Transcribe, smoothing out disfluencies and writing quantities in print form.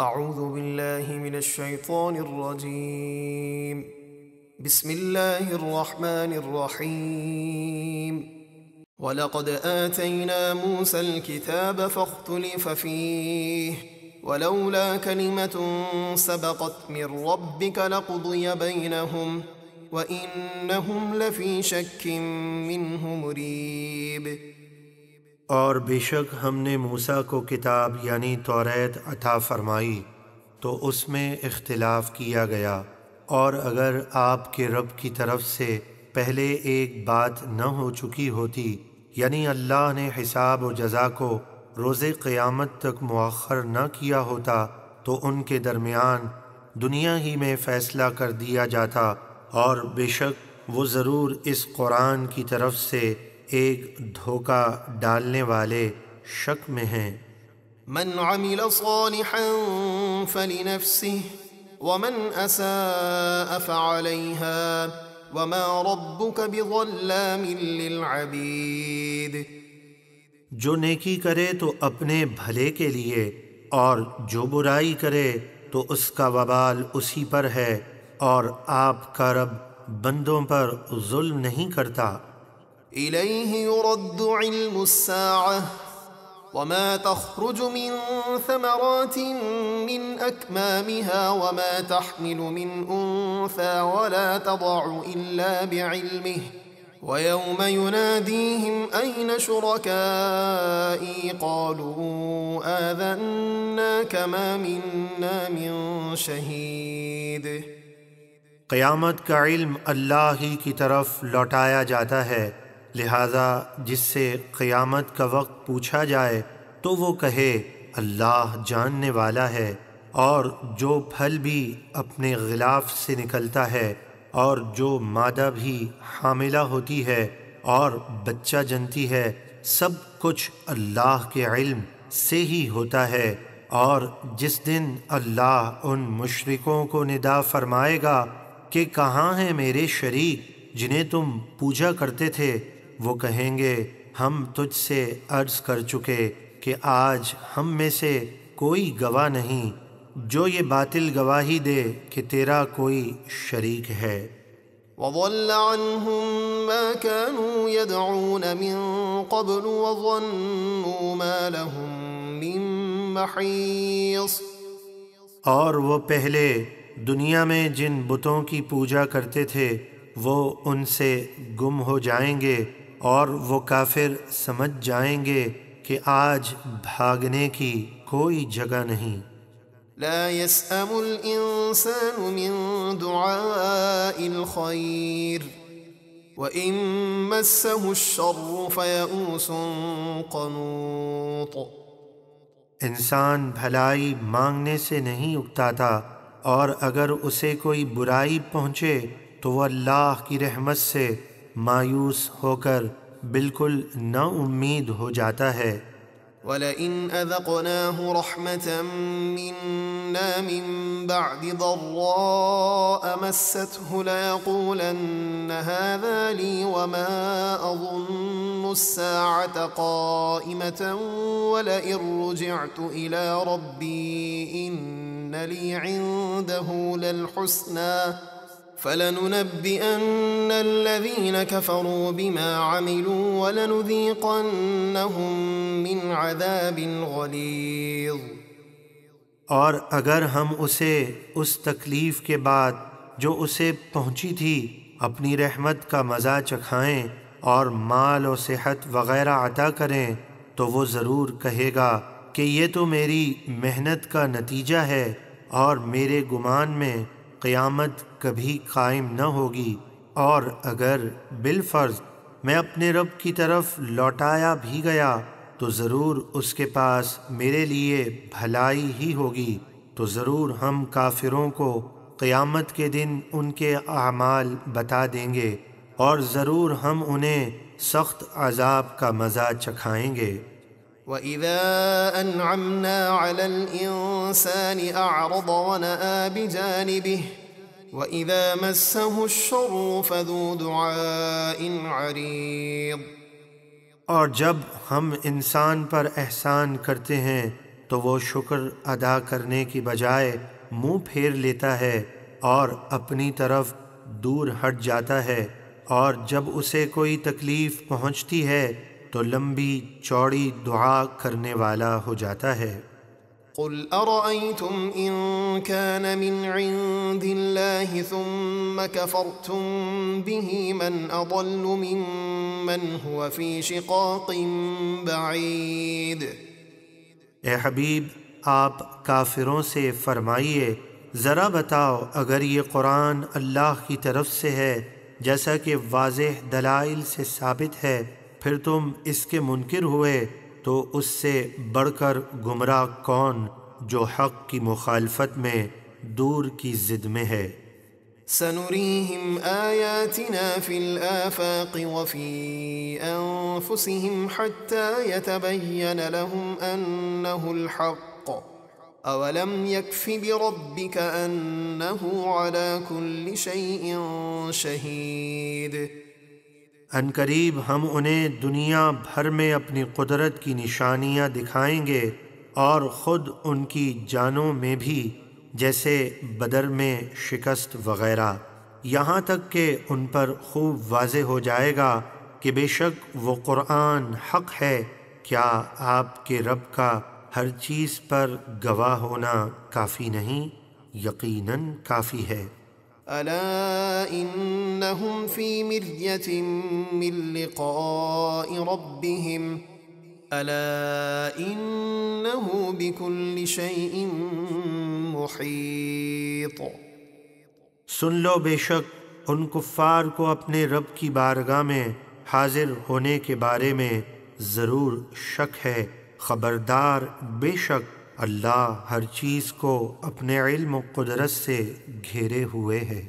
اعوذ باللہ من الشیطان الرجیم بسم اللہ الرحمن الرحیم وَلَقَدْ آتَيْنَا مُوسَى الْكِتَابَ فَاخْتُلِفَ فِيهِ وَلَوْلَا كَلِمَةٌ سَبَقَتْ مِنْ رَبِّكَ لَقُضِيَ بَيْنَهُمْ وَإِنَّهُمْ لَفِي شَكٍّ مِّنْهُ مُرِيبٍ۔ اور بے شک ہم نے موسیٰ کو کتاب یعنی توریت عطا فرمائی تو اس میں اختلاف کیا گیا، اور اگر آپ کے رب کی طرف سے پہلے ایک بات نہ ہو چکی ہوتی، یعنی اللہ نے حساب و جزا کو روز قیامت تک مؤخر نہ کیا ہوتا، تو ان کے درمیان دنیا ہی میں فیصلہ کر دیا جاتا، اور بے شک وہ ضرور اس قرآن کی طرف سے ایک دھوکہ ڈالنے والے شک میں ہیں۔ من عمل صالحا فلنفسه ومن اساء فعليها وما ربك بظلام للعبید۔ جو نیکی کرے تو اپنے بھلے کے لیے، اور جو برائی کرے تو اس کا وبال اسی پر ہے، اور آپ کا رب بندوں پر ظلم نہیں کرتا۔ إليه يرد علم الساعة وما تخرج من ثمرات من أكمامها وما تحمل من أنثى ولا تضع إلا بعلمه ويوم يناديهم أين شركائي قالوا آذناك ما منا من شهيد۔ قیامت کا علم اللہ ہی کی طرف لوٹایا جاتا ہے، لہذا جس سے قیامت کا وقت پوچھا جائے تو وہ کہے اللہ جاننے والا ہے، اور جو پھل بھی اپنے غلاف سے نکلتا ہے، اور جو مادہ بھی حاملہ ہوتی ہے اور بچہ جنتی ہے، سب کچھ اللہ کے علم سے ہی ہوتا ہے۔ اور جس دن اللہ ان مشرکوں کو ندا فرمائے گا کہ کہاں ہیں میرے شریک جنہیں تم پوجا کرتے تھے، وہ کہیں گے ہم تجھ سے عرض کر چکے کہ آج ہم میں سے کوئی گواہ نہیں جو یہ باطل گواہی دے کہ تیرا کوئی شریک ہے۔ وَضَلَّ عَنْهُمْ مَا كَانُوا يَدْعُونَ مِن قَبْلُ وَظَنُّوا مَا لَهُم مِّن مَّحِيصٍ۔ اور وہ پہلے دنیا میں جن بتوں کی پوجا کرتے تھے وہ ان سے گم ہو جائیں گے، اور وہ کافر سمجھ جائیں گے کہ آج بھاگنے کی کوئی جگہ نہیں۔ لا يسأم الإنسان من دعاء الخير وإن مسه الشر فيئوس قنوط۔ انسان بھلائی مانگنے سے نہیں اکتاتا، اور اگر اسے کوئی برائی پہنچے تو وہ اللہ کی رحمت سے مایوس ہو کر بالکل نا امید ہو جاتا ہے۔ وَلَئِنْ أَذَقْنَاهُ رَحْمَةً مِّنَّا مِن بَعْدِ ضَرَّاءَ مَسَّتْهُ لَيَقُولَنَّ هَٰذَا لِي وَمَا أَظُنُّ السَّاعَةَ قَائِمَةً وَلَئِن رُّجِعْتُ إِلَىٰ رَبِّي إِنَّ لِي عِندَهُ لَلْحُسْنَىٰ فَلَنُنَبِّئَنَّ الَّذِينَ كَفَرُوا بِمَا عَمِلُوا وَلَنُذِيقَنَّهُم مِّنْ عَذَابٍ غَلِيظٍ۔ اور اگر ہم اسے اس تکلیف کے بعد جو اسے پہنچی تھی اپنی رحمت کا مزہ چکھائیں اور مال و صحت وغیرہ عطا کریں تو وہ ضرور کہے گا کہ یہ تو میری محنت کا نتیجہ ہے، اور میرے گمان میں قیامت کبھی قائم نہ ہوگی۔ اور اگر بالفرض میں اپنے رب کی طرف لوٹایا بھی گیا تو ضرور اس کے پاس میرے لیے بھلائی ہی ہوگی، تو ضرور ہم کافروں کو قیامت کے دن ان کے اعمال بتا دیں گے، اور ضرور ہم انہیں سخت عذاب کا مزہ چکھائیں گے۔ وَإِذَا أَنْعَمْنَا عَلَى الْإِنسَانِ أَعْرَضَ وَنَأَىٰ بِجَانِبِهِ وَإِذَا مَسَّهُ الشَّرُّ فَذُو دُعَاءٍ عَرِيضٍ۔ اور جب ہم انسان پر احسان کرتے ہیں تو وہ شکر ادا کرنے کی بجائے منہ پھیر لیتا ہے اور اپنی طرف دور ہٹ جاتا ہے، اور جب اسے کوئی تکلیف پہنچتی ہے تو لمبی چوڑی دعا کرنے والا ہو جاتا ہے۔ قل أرأيتم إن كان من عند الله ثم كفرتم به من أضل ممن هو في شقاق بعيد۔ اے حبیب، آپ کافروں سے فرمائیے، ذرا بتاؤ اگر یہ قرآن اللہ کی طرف سے ہے جیسا کہ واضح دلائل سے ثابت ہے، پھر تم اس کے منکر ہوئے، تو اس سے بڑھ کر گمراہ کون جو حق کی مخالفت میں دور کی ضد میں ہے۔ سنريهم آياتنا في الآفاق وفي أنفسهم حتى يتبين لهم أنه الحق أولم يكف بربك أنه على كل شيء شهيد۔ ان قریب ہم انہیں دنیا بھر میں اپنی قدرت کی نشانیاں دکھائیں گے، اور خود ان کی جانوں میں بھی، جیسے بدر میں شکست وغیرہ، یہاں تک کہ ان پر خوب واضح ہو جائے گا کہ بے شک وہ قرآن حق ہے۔ کیا آپ کے رب کا ہر چیز پر گواہ ہونا کافی نہیں؟ یقیناً کافی ہے۔ ألا إنهم في مرية من لقاء ربهم ألا إنه بكل شيء محيط۔ سن لو، بے شک ان کفار کو اپنے رب کی بارگاہ میں حاضر ہونے کے بارے میں ضرور شک ہے۔ خبردار، بے شک اللہ ہر چیز کو اپنے علم و قدرت سے گھیرے ہوئے ہے۔